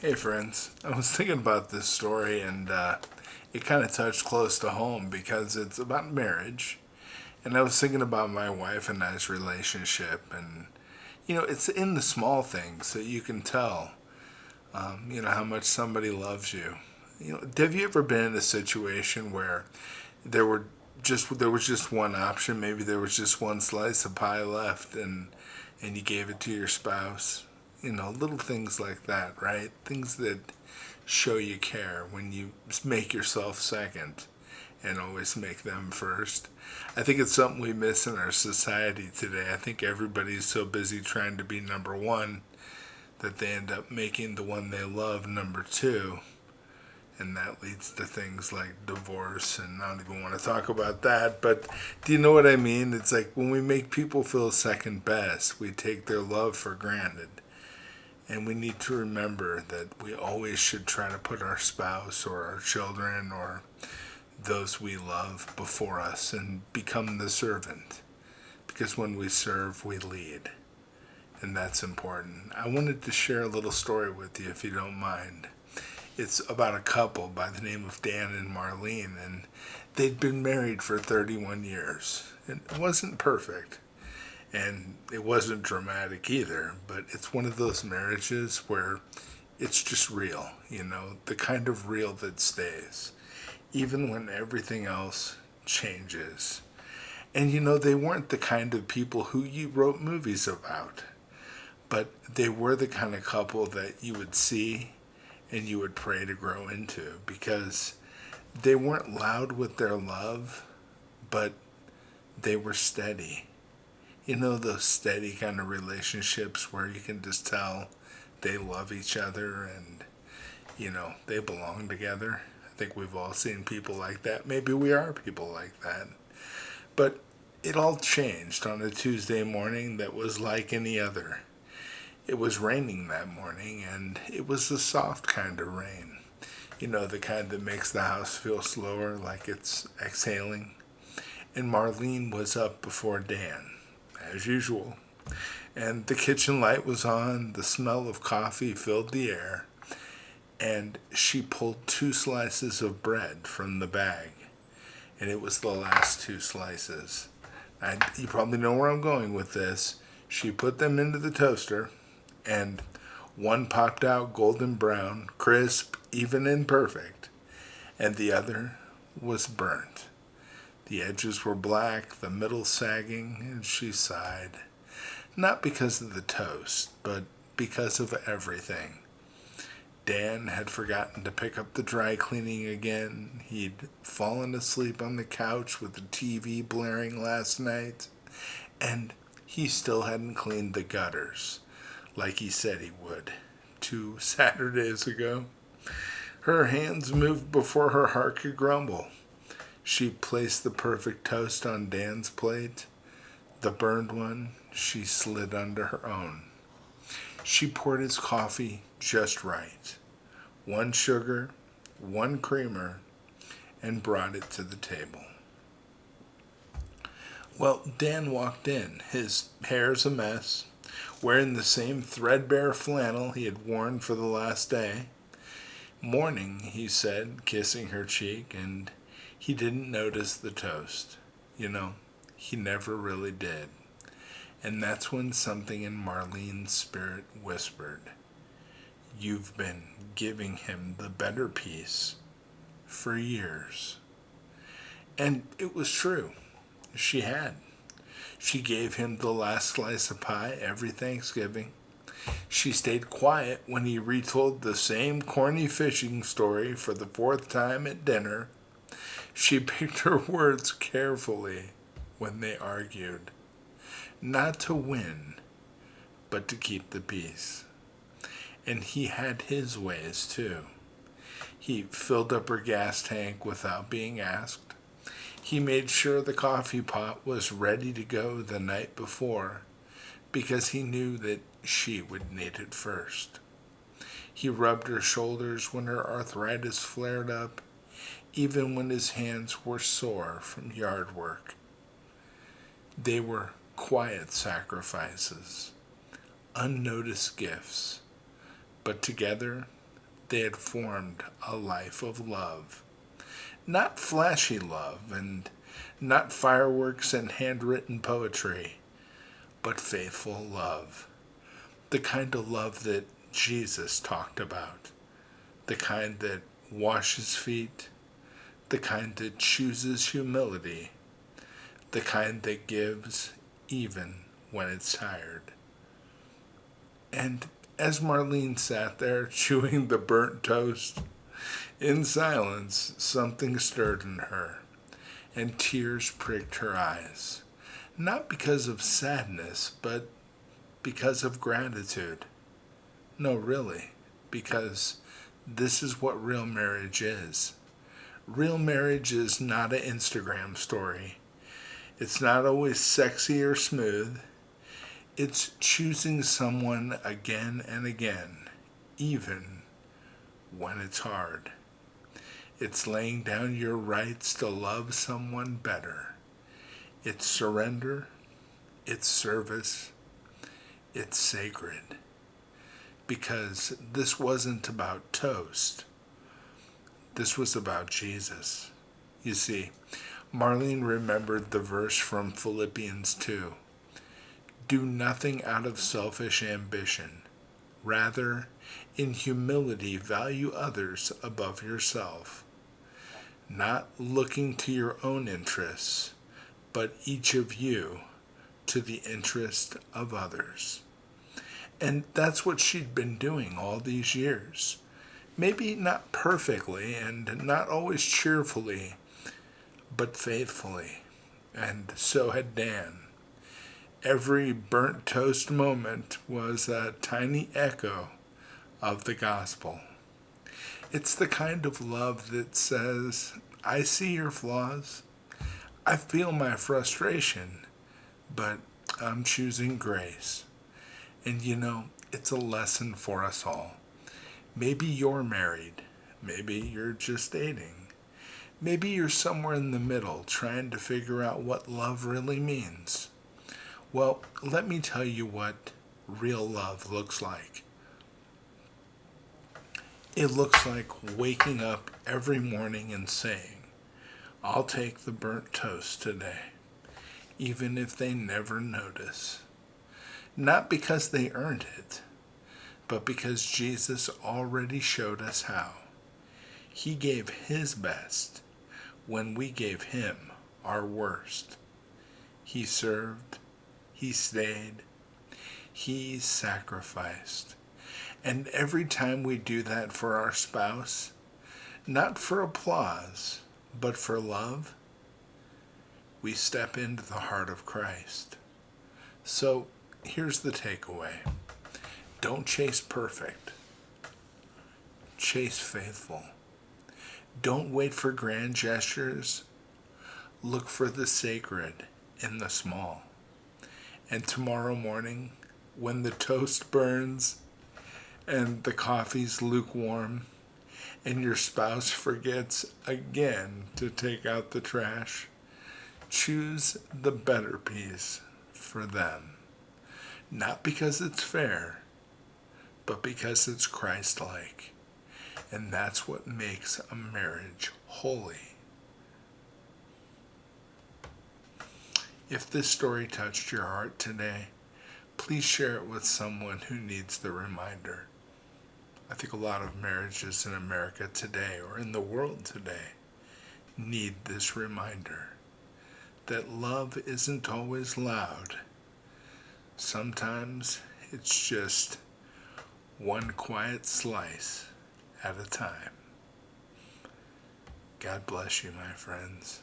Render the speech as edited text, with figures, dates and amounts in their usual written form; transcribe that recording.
Hey friends, I was thinking about this story and it kind of touched close to home because it's about marriage. And I was thinking about my wife and I's relationship, and it's in the small things that you can tell, how much somebody loves you. Have you ever been in a situation where there were there was just one option, maybe there was just one slice of pie left, and you gave it to your spouse? Little things like that, right? Things that show you care when you make yourself second and always make them first. I think it's something we miss in our society today. I think everybody's so busy trying to be number one that they end up making the one they love number two. And that leads to things like divorce, and I don't even want to talk about that. But do you know what I mean? It's like when we make people feel second best, we take their love for granted. And we need to remember that we always should try to put our spouse or our children or those we love before us and become the servant. Because when we serve, we lead. And that's important. I wanted to share a little story with you, if you don't mind. It's about a couple by the name of Dan and Marlene, and they'd been married for 31 years. It wasn't perfect, and it wasn't dramatic either, but it's one of those marriages where it's just real, the kind of real that stays, even when everything else changes. And they weren't the kind of people who you wrote movies about, but they were the kind of couple that you would see and you would pray to grow into, because they weren't loud with their love, but they were steady. Those steady kind of relationships where you can just tell they love each other and, they belong together. I think we've all seen people like that. Maybe we are people like that. But it all changed on a Tuesday morning that was like any other. It was raining that morning, and it was the soft kind of rain. The kind that makes the house feel slower, like it's exhaling. And Marlene was up before Dan, as usual. And the kitchen light was on, the smell of coffee filled the air, and she pulled two slices of bread from the bag. And it was the last two slices. You probably know where I'm going with this. She put them into the toaster, and one popped out golden brown, crisp, even and perfect, and the other was burnt. The edges were black, the middle sagging, and she sighed. Not because of the toast, but because of everything. Dan had forgotten to pick up the dry cleaning again. He'd fallen asleep on the couch with the TV blaring last night, and he still hadn't cleaned the gutters like he said he would 2 Saturdays ago. Her hands moved before her heart could grumble. She placed the perfect toast on Dan's plate. The burned one she slid under her own. She poured his coffee just right. One sugar, one creamer, and brought it to the table. Well, Dan walked in, his hair's a mess, wearing the same threadbare flannel he had worn for the last day. Morning, he said, kissing her cheek, and he didn't notice the toast. He never really did. And that's when something in Marlene's spirit whispered, "You've been giving him the better piece for years." And it was true. She had. She gave him the last slice of pie every Thanksgiving. She stayed quiet when he retold the same corny fishing story for the fourth time at dinner. She picked her words carefully when they argued. Not to win, but to keep the peace. And he had his ways too. He filled up her gas tank without being asked. He made sure the coffee pot was ready to go the night before, because he knew that she would need it first. He rubbed her shoulders when her arthritis flared up, even when his hands were sore from yard work. They were quiet sacrifices, unnoticed gifts, but together They had formed a life of love. Not flashy love and not fireworks and handwritten poetry, but faithful love. The kind of love that Jesus talked about. The kind that washes feet. The kind that chooses humility. The kind that gives even when it's tired. And as Marlene sat there chewing the burnt toast, in silence something stirred in her, and tears pricked her eyes. Not because of sadness, but because of gratitude. No, really, because this is what real marriage is. Real marriage is not an Instagram story. It's not always sexy or smooth. It's choosing someone again and again, even when it's hard. It's laying down your rights to love someone better. It's surrender. It's service. It's sacred. Because this wasn't about toast. This was about Jesus. You see, Marlene remembered the verse from Philippians 2. Do nothing out of selfish ambition. Rather, in humility, value others above yourself. Not looking to your own interests, but each of you to the interest of others. And that's what she'd been doing all these years. Maybe not perfectly and not always cheerfully, but faithfully. And so had Dan. Every burnt toast moment was a tiny echo of the gospel. It's the kind of love that says, I see your flaws, I feel my frustration, but I'm choosing grace. And you know, it's a lesson for us all. Maybe you're married, maybe you're just dating, maybe you're somewhere in the middle trying to figure out what love really means. Well, let me tell you what real love looks like. It looks like waking up every morning and saying, I'll take the burnt toast today, even if they never notice. Not because they earned it, but because Jesus already showed us how. He gave his best when we gave him our worst. He served, he stayed, he sacrificed. And every time we do that for our spouse, not for applause, but for love, we step into the heart of Christ. So here's the takeaway. Don't chase perfect. Chase faithful. Don't wait for grand gestures. Look for the sacred in the small. And tomorrow morning, when the toast burns and the coffee's lukewarm and your spouse forgets again to take out the trash, choose the better piece for them. Not because it's fair, but because it's Christ-like. And that's what makes a marriage holy. If this story touched your heart today, please share it with someone who needs the reminder. I think a lot of marriages in America today, or in the world today, need this reminder that love isn't always loud. Sometimes it's just one quiet slice at a time. God bless you, my friends.